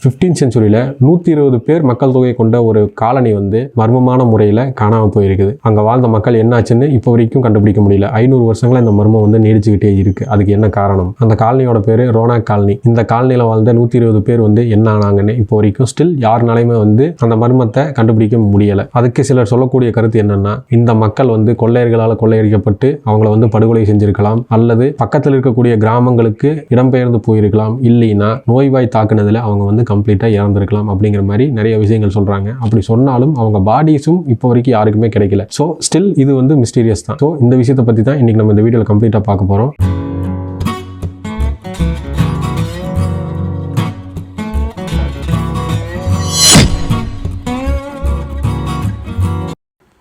15th செஞ்சுரியில் 120 பேர் மக்கள் தொகை கொண்ட ஒரு காலனி வந்து மர்மமான முறையில் காணாமல் போயிருக்குது. அங்கே வாழ்ந்த மக்கள் என்னாச்சுன்னு இப்போ வரைக்கும் கண்டுபிடிக்க முடியல. 500 வருஷங்களா இந்த மர்மம் வந்து நீடிச்சுக்கிட்டே இருக்கு. அதுக்கு என்ன காரணம்? அந்த காலனியோட பேர் ரோனாக் காலனி. இந்த காலனியில் வாழ்ந்த 120 பேர் வந்து என்ன ஆனாங்கன்னு இப்போ வரைக்கும் ஸ்டில் யாருனாலையுமே வந்து அந்த மர்மத்தை கண்டுபிடிக்க முடியல. அதுக்கு சிலர் சொல்லக்கூடிய கருத்து என்னன்னா, இந்த மக்கள் வந்து கொள்ளையர்களால் கொள்ளையடிக்கப்பட்டு அவங்கள வந்து படுகொலை செஞ்சிருக்கலாம், அல்லது பக்கத்தில் இருக்கக்கூடிய கிராமங்களுக்கு இடம்பெயர்ந்து போயிருக்கலாம், இல்லைன்னா நோய்வாய் தாக்குனதுல அவங்க வந்து கம்ப்ளீட்டா இறந்திருக்கலாம் அப்படிங்கிற மாதிரி நிறைய விஷயங்கள் சொல்றாங்க. அப்படி சொன்னாலும் அவங்க பாடிஸும் இப்போ வரைக்கும் யாருக்குமே கிடைக்கல. ஸோ ஸ்டில் இது வந்து மிஸ்டீரியஸ் தான். ஸோ இந்த விஷயத்தை பற்றி தான் இன்னைக்கு நம்ம இந்த வீடியோவில் கம்ப்ளீட்டாக பார்க்க போகிறோம்.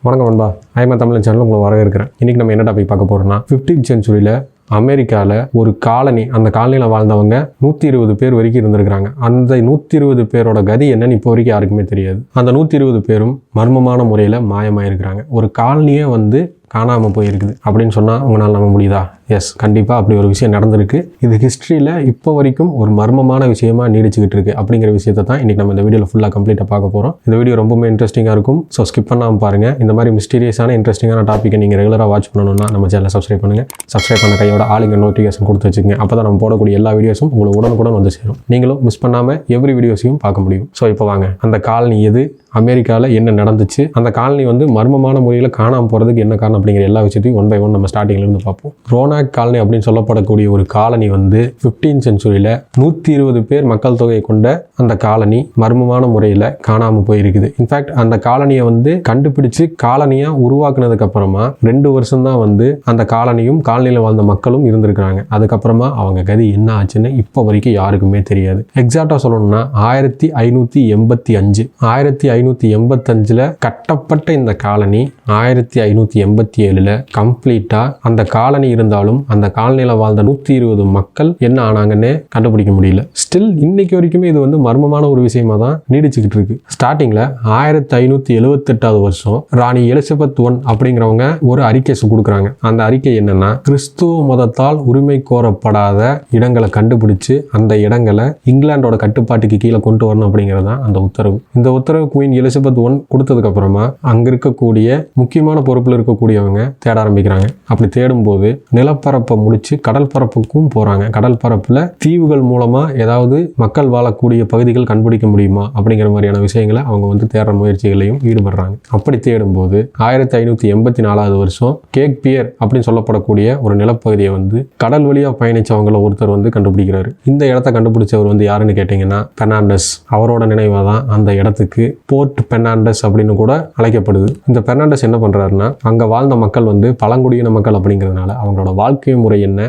வணக்கம் நண்பா, ஐஎம்ஏ தமிழ் சேனல் உங்களை வரவேற்கிறேன். இன்றைக்கி நம்ம என்ன டாபிக் பார்க்க போகிறோம்னா, 15th செஞ்சுரியில் அமெரிக்காவில் ஒரு காலனி, அந்த காலனியில் வாழ்ந்தவங்க 120 பேர் வரைக்கும் இருந்திருக்கிறாங்க. அந்த 120 பேரோட கதி என்னன்னு இப்போ வரைக்கும் யாருக்குமே தெரியாது. அந்த 120 பேரும் மர்மமான முறையில் மாயமாயிருக்கிறாங்க. ஒரு காலனியே வந்து காணாமல் போயிருக்குது அப்படின்னு சொன்னால் உங்களால் நம்ப முடியுதா? எஸ், கண்டிப்பாக அப்படி ஒரு விஷயம் நடந்திருக்கு. இது ஹிஸ்ட்ரியில் இப்போ வரைக்கும் ஒரு மர்மமான விஷயமா நீடிச்சுக்கிட்டு இருக்கு. அப்படிங்கிற விஷயத்தை தான் இன்றைக்கி நம்ம இந்த வீடியோவில் ஃபுல்லாக கம்ப்ளீட்டாக பார்க்க போகிறோம். இந்த வீடியோ ரொம்பவே இன்ட்ரெஸ்டிங்காக இருக்கும். ஸோ ஸ்கிப் பண்ணாமல் பாருங்கள். இந்த மாதிரி மிஸ்டீரியஸான இன்ட்ரெஸ்டிங்கான டாப்பிக்கை நீங்கள் ரெகுலராக வாட்ச் பண்ணணும்னா நம்ம சேனலை சப்ஸ்கிரைப் பண்ணுங்கள். சப்ஸ்கிரைப் பண்ண கையோட ஆளுங்க நோட்டிஃபிகேஷன் கொடுத்து வச்சுக்கோங்க. அப்போ தான் நம்ம போடக்கூடிய எல்லா வீடியோஸும் உங்களுக்கு உடனுக்குடன் வந்து சேரும். நீங்களும் மிஸ் பண்ணாமல் எவ்ரி வீடியோஸையும் பார்க்க முடியும். ஸோ இப்போ வாங்க, அந்த காலனி எது, அமெரிக்காவில் என்ன நடந்துச்சு, அந்த காலனி வந்து மர்மமான முறையில் காணாமல் போகிறதுக்கு என்ன காரணம் அப்படிங்கிற எல்லா விஷயத்தையும் ஒன் பை ஒன் நம்ம ஸ்டார்டிங்லேருந்து பார்ப்போம். ரோனாக் காலனி அப்படின்னு சொல்லப்படக்கூடிய ஒரு காலனி வந்து 15th செஞ்சுரியில் 120 பேர் மக்கள் தொகை கொண்ட அந்த காலனி மர்மமான முறையில் காணாமல் போயிருக்குது. இன்ஃபேக்ட் அந்த காலனியை வந்து கண்டுபிடிச்சு காலனியாக உருவாக்குனதுக்கு அப்புறமா 2 வருஷம் தான் வந்து அந்த காலனியும் காலனியில் வாழ்ந்த மக்களும் இருந்திருக்கிறாங்க. அதுக்கப்புறமா அவங்க கதி என்ன ஆச்சுன்னு இப்போ வரைக்கும் யாருக்குமே தெரியாது. எக்ஸாக்டாக சொல்லணும்னா 1585 1585 கட்டப்பட்ட இந்த காலனி 1587 கம்ப்ளீட்டா அந்த காலனி இருந்தாலும் அந்த காலனியில் வாழ்ந்த 120 மக்கள் என்ன ஆனாங்கன்னே கண்டுபிடிக்க முடியல. ஸ்டில் இன்னைக்கு வரைக்குமே இது வந்து மர்மமான ஒரு விஷயமா தான் நீடிச்சுக்கிட்டு இருக்கு. ஸ்டார்டிங்ல 1578 வருஷம் ராணி எலிசபெத் I அப்படிங்கிறவங்க ஒரு அறிக்கை கொடுக்குறாங்க. அந்த அறிக்கை என்னன்னா, கிறிஸ்துவ மதத்தால் உரிமை கோரப்படாத இடங்களை கண்டுபிடிச்சு அந்த இடங்களை இங்கிலாண்டோட கட்டுப்பாட்டுக்கு கீழே கொண்டு வரணும் அப்படிங்கிறது தான் அந்த உத்தரவு. இந்த உத்தரவு குவீன் எலிசபெத் I கொடுத்ததுக்கு அப்புறமா அங்க இருக்கக்கூடிய முக்கியமான பொறுப்புல இருக்கக்கூடியவங்க தேட ஆரம்பிக்கிறாங்க. அப்படி தேடும்போது நிலப்பரப்பை முடிச்சு கடல் பரப்புக்கும் போறாங்க. கடல் பரப்புல தீவுகள் மூலமா ஏதாவது மக்கள் வாழக்கூடிய பகுதிகள் கண்டுபிடிக்க முடியுமா அப்படிங்கிற மாதிரியான விஷயங்களை அவங்க வந்து தேடுற முயற்சிகளையும் ஈடுபடுறாங்க. அப்படி தேடும்போது 1584 வருஷம் கேக் பியர் அப்படின்னு சொல்லப்படக்கூடிய ஒரு நிலப்பகுதியை வந்து கடல் வழியா பயணிச்சவங்கள ஒருத்தர் வந்து கண்டுபிடிக்கிறாரு. இந்த இடத்த கண்டுபிடிச்சவர் வந்து யாருன்னு கேட்டீங்கன்னா பெர்னாண்டஸ். அவரோட நினைவாக தான் அந்த இடத்துக்கு போர்ட் பெர்னாண்டஸ் அப்படின்னு கூட அழைக்கப்படுது. இந்த பெர்னாண்டஸ் என்ன பண்றாருன்னா, அங்க வாழ்ந்த மக்கள் வந்து பழங்குடியின மக்கள் அப்படிங்கிறதுனால அவங்களோட வாழ்க்கை முறை என்ன,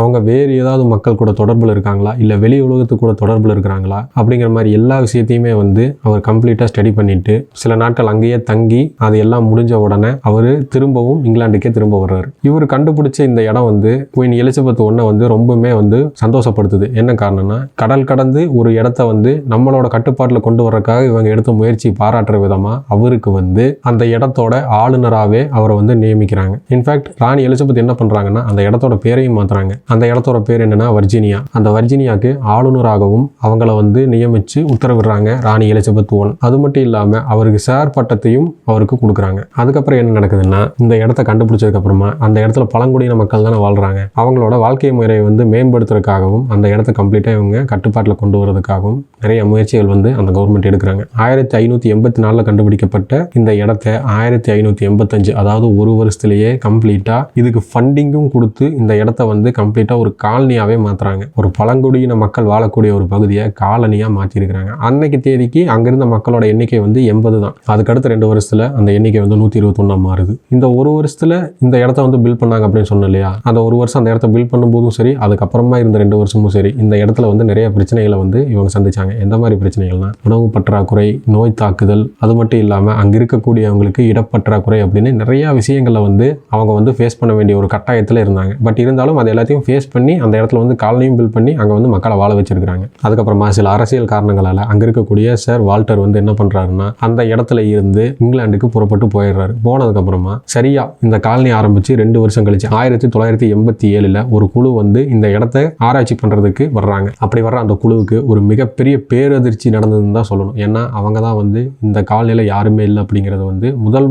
அவங்க வேறு ஏதாவது மக்கள் கூட தொடர்புல இருக்காங்களா, இல்ல வெளி உலகத்து கூட தொடர்புல இருக்கிறாங்களா அப்படிங்கிற மாதிரி எல்லா விஷயத்தையுமே வந்து அவர் கம்ப்ளீட்டா ஸ்டடி பண்ணிட்டு சில நாட்கள் அங்கேயே தங்கி அது எல்லாம் முடிஞ்ச உடனே அவரு திரும்பவும் இங்கிலாந்துக்கே திரும்ப வர்றாரு. இவர் கண்டுபிடிச்ச இந்த இடம் வந்து குவீன் எலிசபெத் I வந்து ரொம்பவுமே வந்து சந்தோஷப்படுத்துது. என்ன காரணம்னா, கடல் கடந்து ஒரு இடத்த வந்து நம்மளோட கட்டுப்பாட்டில் கொண்டு வர்றதுக்காக இவங்க எடுத்த முயற்சி பாராட்டுற விதமா அவருக்கு வந்து அந்த இடத்தோட ஆளுநராகவே அவரை வந்து நியமிக்கிறாங்க. இன்ஃபேக்ட் ராணி எலிசபெத் என்ன பண்றாங்கன்னா, அந்த இடத்தோட பேரையும் மாத்துறாங்க. அந்த இடத்தோட பேர் என்னன்னா வர்ஜீனியா. அந்த வர்ஜீனியாவுக்கு ஆளுநராகவும் அவங்கள வந்து நியமிச்சு உத்தரவிடுறாங்க ராணி எலிசபெத் I. அது மட்டும் இல்லாம அவருக்கு சார் பட்டத்தையும் அவருக்கு கொடுக்குறாங்க. அதுக்கப்புறம் என்ன நடக்குதுன்னா, இந்த இடத்த கண்டுபிடிச்சதுக்கு அப்புறமா அந்த இடத்துல பழங்குடியின மக்கள் தானே வாழ்றாங்க. அவங்களோட வாழ்க்கை முறையை வந்து மேம்படுத்துறதுக்காகவும் அந்த இடத்த கம்ப்ளீட்டா இவங்க கட்டுப்பாட்டில் கொண்டு வரதுக்காகவும் நிறைய முயற்சிகள் வந்து அந்த கவர்மெண்ட் எடுக்கிறாங்க. 1584 கண்டுபிடிக்கப்பட்ட இந்த இடத்த 1585, அதாவது ஒரு வருஷத்திலேயே கம்ப்ளீட்டா இதுக்கு ஃபண்டிங்கும் கொடுத்து இந்த இடத்த வந்து கம்ப்ளீட்டா ஒரு காலனியாவே மாத்துறாங்க. ஒரு பழங்குடியின மக்கள் வாழக்கூடிய ஒரு பகுதியை காலனியா மாற்றிருக்கிறாங்க. அன்னைக்கு தேதிக்கு அங்கிருந்த மக்களோட எண்ணிக்கை வந்து 80 தான். அதுக்கடுத்த 2 வருஷத்துல அந்த எண்ணிக்கை வந்து 121 மாறுது. இந்த ஒரு வருஷத்துல இந்த இடத்த வந்து பில்ட் பண்ணாங்க அப்படின்னு சொன்னோம் இல்லையா, அந்த ஒரு வருஷம் அந்த இடத்த பில்ட் பண்ணும்போதும் சரி, அதுக்கப்புறமா இருந்த 2 வருஷமும் சரி, இந்த இடத்துல வந்து நிறைய பிரச்சனைகளை வந்து இவங்க சந்திச்சாங்க. எந்த மாதிரி பிரச்சனைகள்னா, உணவு பற்றாக்குறை, நோய் தாக்குதல், அது மட்டும் இல்லாம அங்க இருக்கக்கூடியவங்களுக்கு இடப்பற்றாக்குறை அப்படின்னு நிறைய விஷயங்களை வந்து அவங்க வந்து ஃபேஸ் பண்ண வேண்டிய ஒரு கட்டாயத்தில் இருந்தாங்க. பட் இருந்தாலும் அது எல்லாத்தையும் ஃபேஸ் பண்ணி அந்த இடத்துல வந்து காலனியும் பில்ட் பண்ணி அங்கே வந்து மக்களை வாழ வச்சிருக்காங்க. அதுக்கப்புறமா சில அரசியல் காரணங்களால் அங்கே இருக்கக்கூடிய சர் வால்டர் வந்து என்ன பண்ணுறாருன்னா அந்த இடத்துல இருந்து இங்கிலாந்துக்கு புறப்பட்டு போயிடுறாரு. போனதுக்கப்புறமா சரியா இந்த காலனி ஆரம்பித்து 2 வருஷம் கழிச்சு 1987 ஒரு குழு வந்து இந்த இடத்த ஆராய்ச்சி பண்ணுறதுக்கு வர்றாங்க. அப்படி வர்ற அந்த குழுவுக்கு ஒரு மிகப்பெரிய பேரதிர்ச்சி நடந்ததுன்னு தான் சொல்லணும். ஏன்னா அவங்க தான் வந்து இந்த காலனியில் யாருமே இல்லை அப்படிங்கிறத வந்து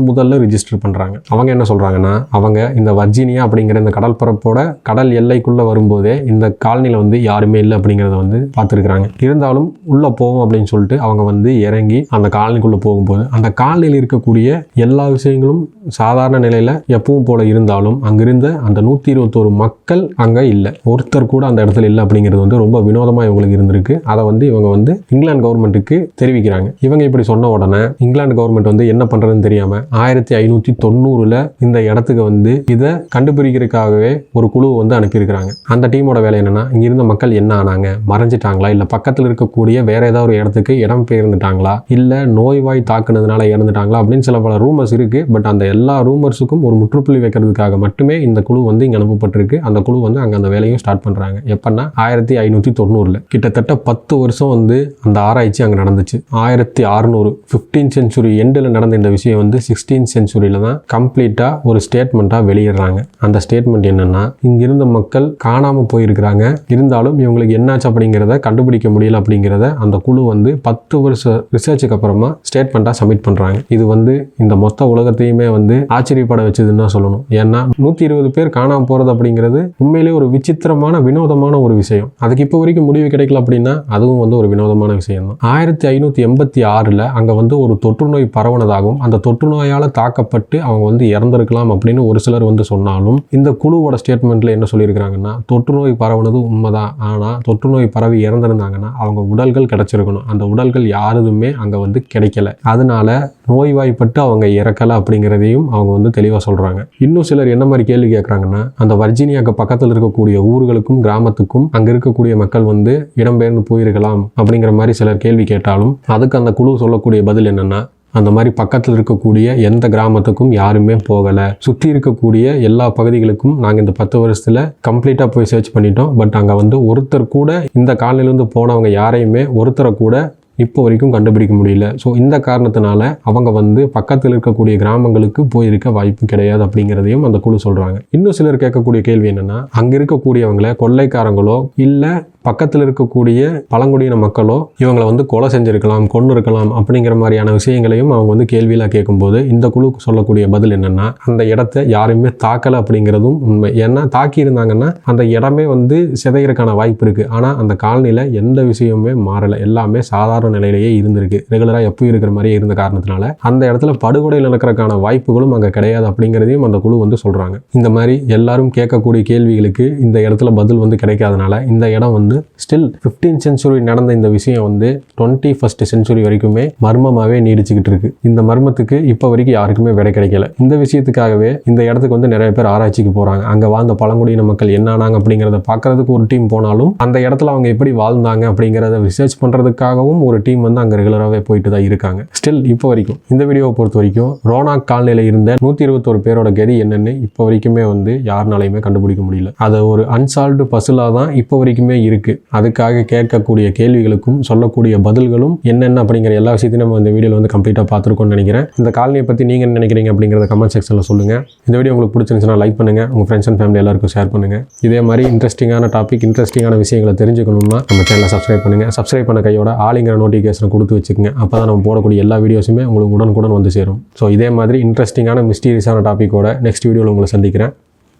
முதல்ல ரிஜிஸ்டர் பண்ணுறாங்க. அவங்க என்ன சொல்கிறாங்கன்னா அவங்க இந்த வர்ஜீனியா அப்படிங்கிற இந்த கடல் பரப்போட கடல் எல்லைக்குள்ளே வரும்போதே இந்த காலனியில் வந்து யாருமே இல்லை அப்படிங்கிறத வந்து பார்த்துருக்குறாங்க. இருந்தாலும் உள்ளே போவோம் அப்படின்னு சொல்லிட்டு அவங்க வந்து இறங்கி அந்த காலனிக்குள்ளே போகும்போது அந்த காலனியில் இருக்கக்கூடிய எல்லா விஷயங்களும் சாதாரண நிலையில் எப்பவும் போல இருந்தாலும் அங்கிருந்த அந்த 121 மக்கள் அங்கே இல்லை. ஒருத்தர் கூட அந்த இடத்துல இல்லை அப்படிங்கிறது வந்து ரொம்ப வினோதமாக இவங்களுக்கு இருந்திருக்கு. அதை வந்து இவங்க வந்து இங்கிலாந்து கவர்மெண்ட்டுக்கு தெரிவிக்கிறாங்க. இவங்க இப்படி சொன்ன உடனே இங்கிலாந்து கவர்மெண்ட் வந்து என்ன பண்ணுறதுன்னு தெரியாமல் 1590 இந்த இடத்துக்கு வந்து இதை கண்டுபிடிக்கிறதுக்காகவே ஒரு குழு வந்து அனுப்பியிருக்கிறாங்க. அந்த டீமோட வேலை என்னன்னா இங்க இருந்த மக்கள் என்ன ஆனாங்க, மறைஞ்சிட்டாங்களா, இல்லை பக்கத்தில் இருக்கக்கூடிய வேற ஏதாவது ஒரு இடத்துக்கு இடம் பெயர்ந்துட்டாங்களா, இல்லை நோய்வாய் தாக்குனதுனால இறந்துட்டாங்களா அப்படின்னு சில பல ரூமர்ஸ் இருக்கு. பட் அந்த எல்லா ரூமர்ஸுக்கும் ஒரு முற்றுப்புள்ளி வைக்கிறதுக்காக மட்டுமே இந்த குழு வந்து இங்கே அனுப்பப்பட்டிருக்கு. அந்த குழு வந்து அங்கே அந்த வேலையும் ஸ்டார்ட் பண்ணுறாங்க. எப்பன்னா 1590 கிட்டத்தட்ட 10 வருஷம் வந்து அந்த ஆராய்ச்சி அங்கே நடந்துச்சு. 1600 15th century எண்டில் நடந்த இந்த விஷயம் வந்து 16th century தான் கம்ப்ளீட்டாக ஒரு ஸ்டேட்மெண்ட்டாக வெளியிடுறாங்க. அந்த ஸ்டேட்மெண்ட் என்னன்னா இங்கிருந்த மக்கள் காணாமல் போயிருக்கிறாங்க, இருந்தாலும் இவங்களுக்கு என்னாச்சு அப்படிங்கிறத கண்டுபிடிக்க முடியல அப்படிங்கிறத அந்த குழு வந்து 10 வருஷ ரிசர்ச்சுக்கு அப்புறமா ஸ்டேட்மெண்ட்டாக சப்மிட் பண்ணுறாங்க. இது வந்து இந்த மொத்த உலகத்தையுமே வந்து ஆச்சரியப்பட வச்சதுன்னு தான் சொல்லணும். ஏன்னா 120 பேர் காணாமல் போகிறது அப்படிங்கிறது உண்மையிலேயே ஒரு விசித்திரமான வினோதமான ஒரு விஷயம். அதுக்கு இப்போ வரைக்கும் முடிவு கிடைக்கல அப்படின்னா அதுவும் வந்து ஒரு வினோதமான விஷயம் தான். 1586 அங்கே வந்து ஒரு தொற்று நோய் பரவனதாகவும் அந்த தொற்று நோயால் தாக்கப்பட்டு அவங்க வந்து இறந்திருக்கலாம் அப்படின்னு ஒரு சிலர் வந்து சொன்னாலும் இந்த குழுவோட ஸ்டேட்மெண்ட்ல என்ன சொல்லியிருக்கிறாங்கன்னா தொற்று நோய் பரவுனது உண்மைதான், ஆனால் தொற்று நோய் பரவி இறந்திருந்தாங்கன்னா அவங்க உடல்கள் கிடைச்சிருக்கணும். அந்த உடல்கள் யாருதுமே அங்கே வந்து கிடைக்கல, அதனால நோய்வாய்ப்பட்டு அவங்க இறக்கலை அப்படிங்கிறதையும் அவங்க வந்து தெளிவாக சொல்கிறாங்க. இன்னும் சிலர் என்ன மாதிரி கேள்வி கேட்குறாங்கன்னா அந்த வர்ஜீனியாவுக்கு பக்கத்தில் இருக்கக்கூடிய ஊர்களுக்கும் கிராமத்துக்கும் அங்கே இருக்கக்கூடிய மக்கள் வந்து இடம்பெயர்ந்து போயிருக்கலாம் அப்படிங்கிற மாதிரி சிலர் கேள்வி கேட்டாலும் அதுக்கு அந்த குழு சொல்லக்கூடிய பதில் என்னன்னா அந்த மாதிரி பக்கத்தில் இருக்கக்கூடிய எந்த கிராமத்துக்கும் யாருமே போகலை. சுற்றி இருக்கக்கூடிய எல்லா பகுதிகளுக்கும் நாங்கள் இந்த 10 வருஷத்தில் கம்ப்ளீட்டாக போய் சர்ச் பண்ணிட்டோம். பட் அங்கே வந்து ஒருத்தர் கூட இந்த காலனிலேருந்து போனவங்க யாரையுமே ஒருத்தரை கூட இப்போ வரைக்கும் கண்டுபிடிக்க முடியல. ஸோ இந்த காரணத்தினால அவங்க வந்து பக்கத்தில் இருக்கக்கூடிய கிராமங்களுக்கு போயிருக்க வாய்ப்பு கிடையாது அப்படிங்கிறதையும் அந்த குழு சொல்கிறாங்க. இன்னும் சிலர் கேட்கக்கூடிய கேள்வி என்னன்னா அங்கே இருக்கக்கூடியவங்களை கொள்ளைக்காரங்களோ இல்லை பக்கத்தில் இருக்கக்கூடிய பழங்குடியின மக்களோ இவங்களை வந்து கொலை செஞ்சிருக்கலாம், கொன்று இருக்கலாம் அப்படிங்கிற மாதிரியான விஷயங்களையும் அவங்க வந்து கேள்வியில் கேட்கும்போது இந்த குழு சொல்லக்கூடிய பதில் என்னன்னா அந்த இடத்த யாருமே தாக்கலை அப்படிங்கிறதும் உண்மை. ஏன்னா தாக்கி இருந்தாங்கன்னா அந்த இடமே வந்து சிதைகிறதுக்கான வாய்ப்பு இருக்குது. ஆனால் அந்த காலனியில் எந்த விஷயமுமே மாறலை, எல்லாமே சாதாரண நிலையிலேயே இருந்திருக்கு. ரெகுலராக எப்பவும் இருக்கிற மாதிரியே இருந்த காரணத்தினால அந்த இடத்துல படுகொலை நடக்கிறதுக்கான வாய்ப்புகளும் அங்கே கிடையாது அப்படிங்கிறதையும் அந்த குழு வந்து சொல்கிறாங்க. இந்த மாதிரி எல்லாரும் கேட்கக்கூடிய கேள்விகளுக்கு இந்த இடத்துல பதில் வந்து கிடைக்காதனால இந்த இடம் வந்து ஸ்டில் 15th century நடந்த இந்த விஷயம் வந்து 21st century வரைக்குமே மர்மமாகவே நீடிச்சுக்கிட்டு இருக்கு. இந்த மர்மத்துக்கு இப்போ வரைக்கும் யாருக்குமே விடை கிடைக்கல. இந்த விஷயத்துக்காகவே இந்த இடத்துக்கு வந்து நிறைய பேர் ஆராய்ச்சிக்கு போகிறாங்க. அங்கே வாழ்ந்த பழங்குடியின மக்கள் என்ன ஆனாங்க அப்படிங்கிறத பார்க்கறதுக்கு ஒரு டீம் போனாலும் அந்த இடத்துல அவங்க எப்படி வாழ்ந்தாங்க அப்படிங்கிறத ரிசர்ச் பண்ணுறதுக்காகவும் ஒரு டீம் வந்து அங்கே ரெகுலராகவே போயிட்டு தான் இருக்காங்க. ஸ்டில் இப்போ வரைக்கும் இந்த வீடியோவை பொறுத்த வரைக்கும் ரோனாக் காலனியில் இருந்த 121 பேரோட கதி என்னன்னு இப்போ வரைக்குமே வந்து யாருனாலையுமே கண்டுபிடிக்க முடியல. அது ஒரு அன்சால்வ்டு பசிலாக தான் இப்போ வரைக்குமே இருக்கு. அதுக்காக கேட்கக்கூடிய கேள்விகளுக்கும் சொல்லக்கூடிய பதில்களும் என்னென்ன அப்படிங்கிற எல்லா விஷயத்தையும் நம்ம இந்த வீடியோவில் வந்து கம்ப்ளீட்டாக பார்த்துருக்கோம்னு நினைக்கிறேன். இந்த காலனியை பற்றி நீங்கள் என்ன நினைக்கிறீங்க அப்படிங்கிறத கமெண்ட் செக்ஷனில் சொல்லுங்கள். இந்த வீடியோ உங்களுக்கு பிடிச்சிருந்துச்சுன்னா லைக் பண்ணுங்கள், உங்கள் ஃப்ரெண்ட்ஸ் அண்ட் ஃபேமிலி எல்லாருக்கும் ஷேர் பண்ணுங்கள். இதே மாதிரி இன்ட்ரெஸ்டிங்கான டாபிக் இன்ட்ரெஸ்டிங்கான விஷயங்களை தெரிஞ்சுக்கணும்னா நம்ம சேனலை சப்ஸ்கிரைப் பண்ணுங்கள். சப்ஸ்கிரைப் பண்ண கையோட ஆளுங்கிற நோட்டிஃபிகேஷனை கொடுத்து வச்சுக்கோங்க. அப்போ தான் நம்ம போடக்கூடிய எல்லா வீடியோஸுமே உங்களுக்கு உடனுக்குடன் வந்து சேரும். ஸோ இதே மாதிரி இன்ட்ரெஸ்டிங்கான மிஸ்டீரியஸான டாப்பிக்கோட நெக்ஸ்ட் வீடியோவில் உங்களை சந்திக்கிறேன்.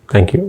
தேங்க்யூ.